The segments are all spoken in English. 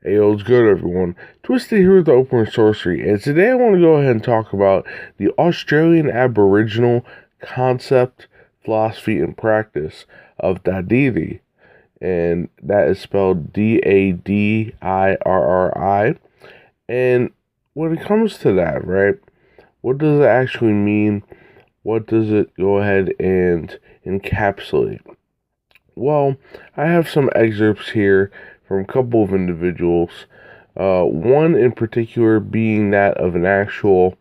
Hey, yo, it's good, everyone. Twisted here with the Open Sorcery, and today I want to go ahead and talk about the Australian Aboriginal concept, philosophy, and practice of Dadirri, and that is spelled Dadirri. And when it comes to that, right, what does it actually mean? What does it go ahead and encapsulate? Well, I have some excerpts here from a couple of individuals. One in particular being that of an actual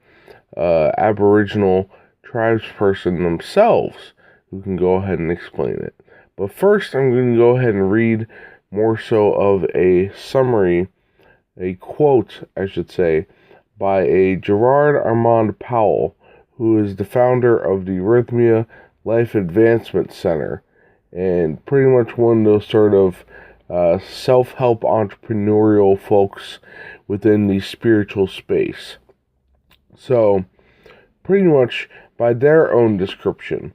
Aboriginal tribesperson themselves who can go ahead and explain it. But first, I'm going to go ahead and read more so of a summary, a quote, I should say, by a Gerard Armand Powell, who is the founder of the Rhythmia Life Advancement Center, and pretty much one of those sort of self-help entrepreneurial folks within the spiritual space. So, pretty much by their own description,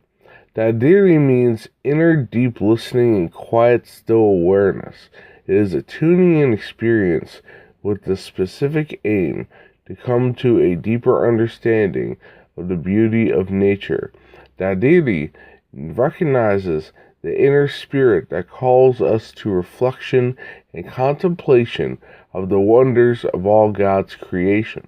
Dadirri means inner deep listening and quiet still awareness. It is a tuning in experience with the specific aim to come to a deeper understanding of the beauty of nature. Dadirri recognizes the inner spirit that calls us to reflection and contemplation of the wonders of all God's creation.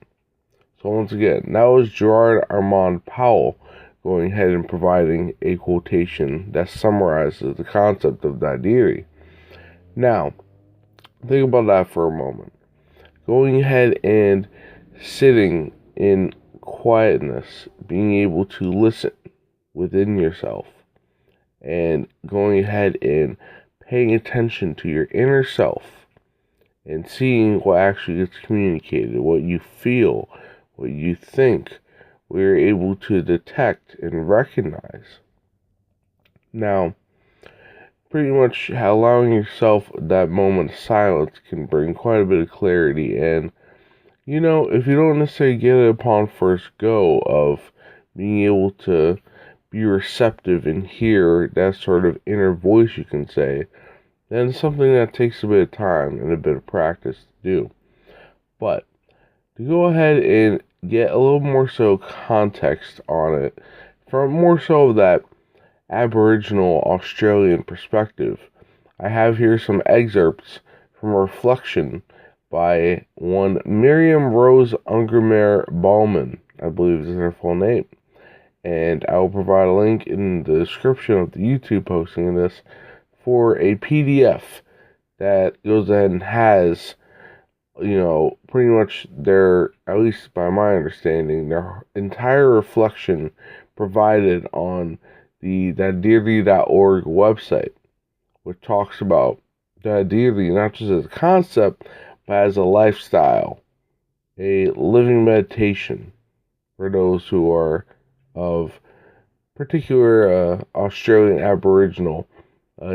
So once again, that was Gerard Armand Powell going ahead and providing a quotation that summarizes the concept of Dadirri. Now, think about that for a moment. Going ahead and sitting in quietness, being able to listen within yourself, and going ahead and paying attention to your inner self and seeing what actually gets communicated, what you feel, what you think, we're able to detect and recognize. Now, pretty much allowing yourself that moment of silence can bring quite a bit of clarity. And, if you don't necessarily get it upon first go of being able to be receptive and hear that sort of inner voice, you can say, then it's something that takes a bit of time and a bit of practice to do. But to go ahead and get a little more so context on it, from more so of that Aboriginal Australian perspective, I have here some excerpts from a reflection by one Miriam Rose Ungermer Bauman, I believe is her full name. And I will provide a link in the description of the YouTube posting of this for a PDF that goes ahead and has, pretty much their, at least by my understanding, their entire reflection provided on the Dadirri.org website, which talks about Dadirri not just as a concept, but as a lifestyle, a living meditation for those who are of particular Australian Aboriginal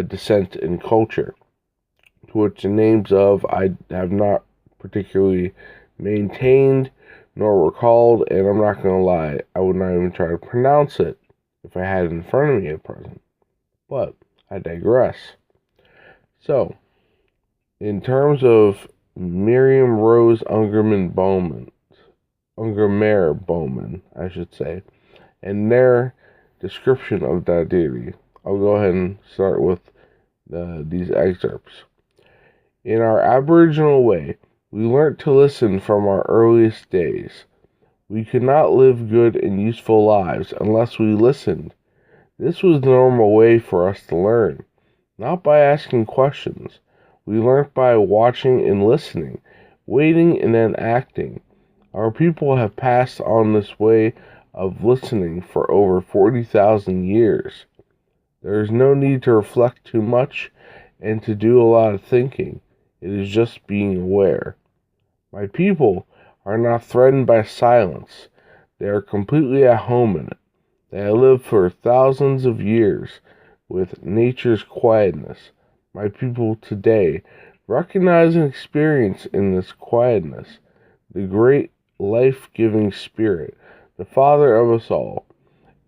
descent and culture, to which the names of I have not particularly maintained nor recalled, and I'm not going to lie, I would not even try to pronounce it if I had it in front of me at present. But I digress. So, in terms of Miriam Rose Ungermer Bowman, I should say, and their description of Dadirri, I'll go ahead and start with these excerpts. In our Aboriginal way, we learnt to listen from our earliest days. We could not live good and useful lives unless we listened. This was the normal way for us to learn, not by asking questions. We learnt by watching and listening, waiting and then acting. Our people have passed on this way of listening for over 40,000 years. There is no need to reflect too much and to do a lot of thinking. It is just being aware. My people are not threatened by silence. They are completely at home in it. They have lived for thousands of years with nature's quietness. My people today recognize and experience in this quietness the great life-giving spirit, the Father of us all.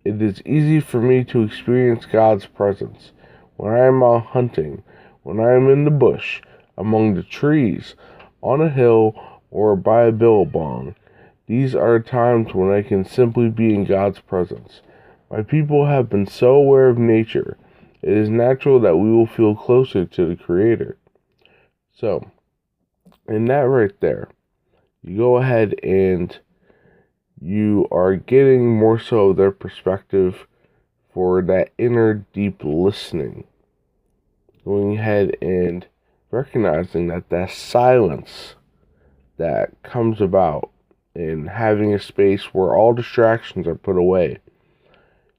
It is easy for me to experience God's presence when I am out hunting, when I am in the bush, among the trees, on a hill, or by a billabong. These are times when I can simply be in God's presence. My people have been so aware of nature, it is natural that we will feel closer to the Creator. So, in that right there, you go ahead and you are getting more so their perspective for that inner deep listening. Going ahead and recognizing that silence that comes about and having a space where all distractions are put away.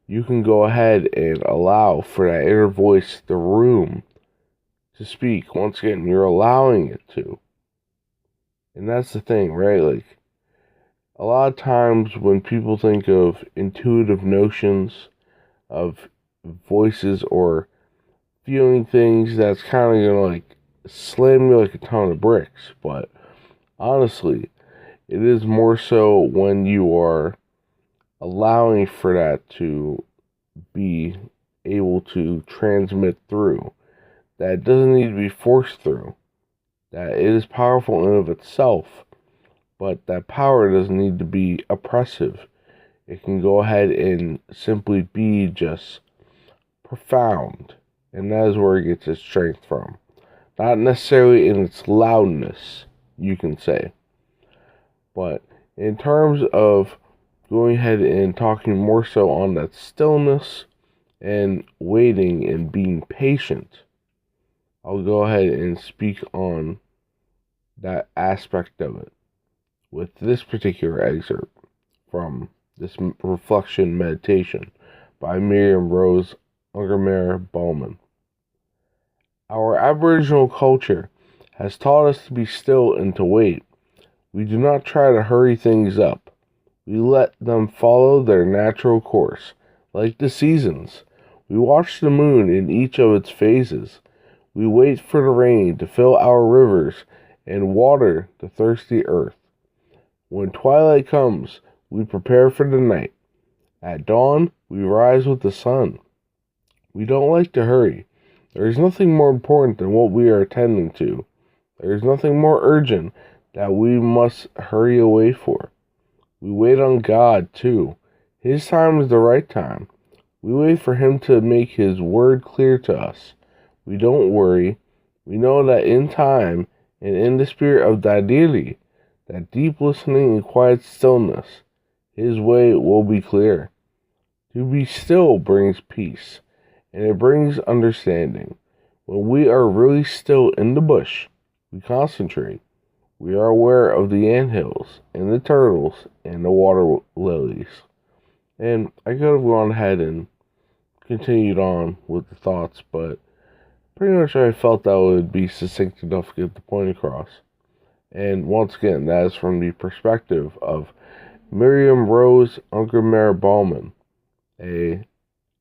You can go ahead and allow for that inner voice, the room, to speak. Once again, you're allowing it to. And that's the thing, right? Like, a lot of times when people think of intuitive notions of voices or feeling things, that's kind of gonna like slam you like a ton of bricks. But honestly, it is more so when you are allowing for that to be able to transmit through. That it doesn't need to be forced through. That it is powerful in of itself, but that power doesn't need to be oppressive. It can go ahead and simply be just profound. And that is where it gets its strength from. Not necessarily in its loudness, you can say. But in terms of going ahead and talking more so on that stillness and waiting and being patient, I'll go ahead and speak on that aspect of it with this particular excerpt from this reflection meditation by Miriam Rose Ungermer-Bowman. Our Aboriginal culture has taught us to be still and to wait. We do not try to hurry things up. We let them follow their natural course, like the seasons. We watch the moon in each of its phases. We wait for the rain to fill our rivers and water the thirsty earth. When twilight comes, we prepare for the night. At dawn, we rise with the sun. We don't like to hurry. There is nothing more important than what we are attending to. There is nothing more urgent that we must hurry away for. We wait on God, too. His time is the right time. We wait for Him to make His word clear to us. We don't worry. We know that in time and in the spirit of Dadirri, that deep listening and quiet stillness, His way will be clear. To be still brings peace, and it brings understanding. When we are really still in the bush, we concentrate. We are aware of the anthills and the turtles and the water lilies. And I could have gone ahead and continued on with the thoughts, but pretty much I felt that would be succinct enough to get the point across. And once again, that is from the perspective of Miriam Rose Ungermer-Bowman, a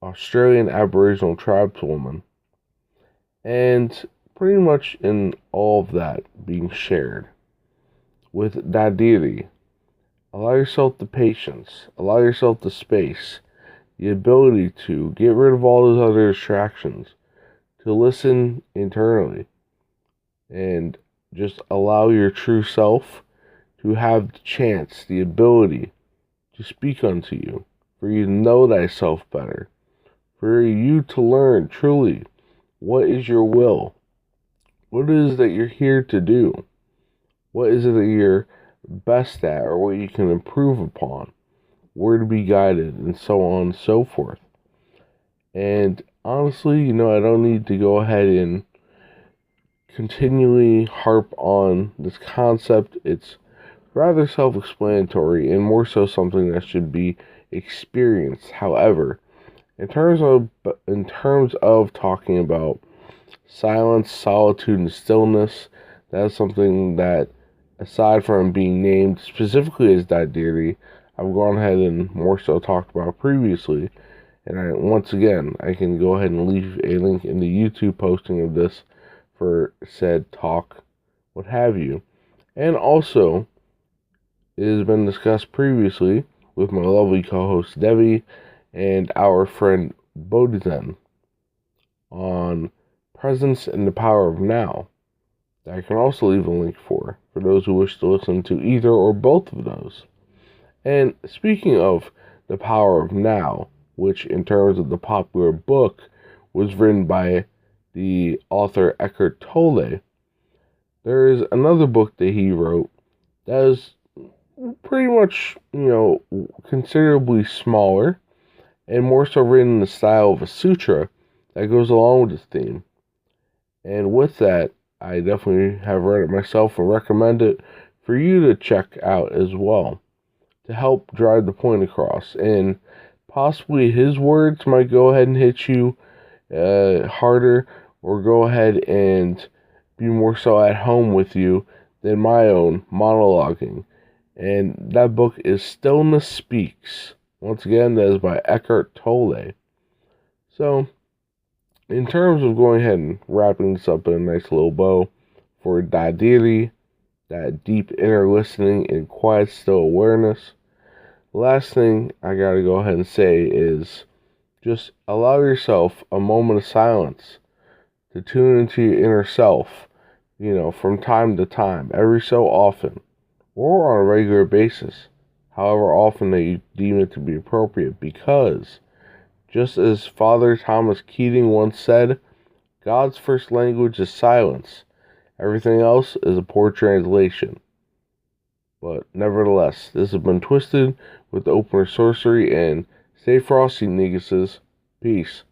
Australian Aboriginal tribeswoman, and pretty much in all of that being shared with Dadirri. Allow yourself the patience, allow yourself the space, the ability to get rid of all those other distractions, to listen internally, and just allow your true self to have the chance, the ability to speak unto you, for you to know thyself better, for you to learn truly what is your will, what it is that you're here to do, what is it that you're best at, or what you can improve upon, where to be guided, and so on and so forth. And honestly, I don't need to go ahead and continually harp on this concept. It's rather self-explanatory and more so something that should be experienced. However, in terms of talking about silence, solitude, and stillness, that's something that, aside from being named specifically as Dadirri, I've gone ahead and more so talked about previously. And once again, I can go ahead and leave a link in the YouTube posting of this for said talk, what have you. And also, it has been discussed previously with my lovely co-host Devi and our friend Bodhizen on presence and the power of now. that I can also leave a link for those who wish to listen to either or both of those. And speaking of The Power of Now, which in terms of the popular book was written by the author Eckhart Tolle, there is another book that he wrote that is pretty much, considerably smaller and more so written in the style of a sutra that goes along with the theme. And with that, I definitely have read it myself and recommend it for you to check out as well to help drive the point across. And possibly his words might go ahead and hit you harder or go ahead and be more so at home with you than my own monologuing. And that book is Stillness Speaks. Once again, that is by Eckhart Tolle. So, in terms of going ahead and wrapping this up in a nice little bow for Dadirri, that deep inner listening and quiet still awareness, the last thing I gotta go ahead and say is just allow yourself a moment of silence to tune into your inner self, from time to time, every so often, or on a regular basis, however often that you deem it to be appropriate, because just as Father Thomas Keating once said, God's first language is silence. Everything else is a poor translation. But nevertheless, this has been Twisted with the Opener Sorcery, and stay frosty, Neguses. Peace.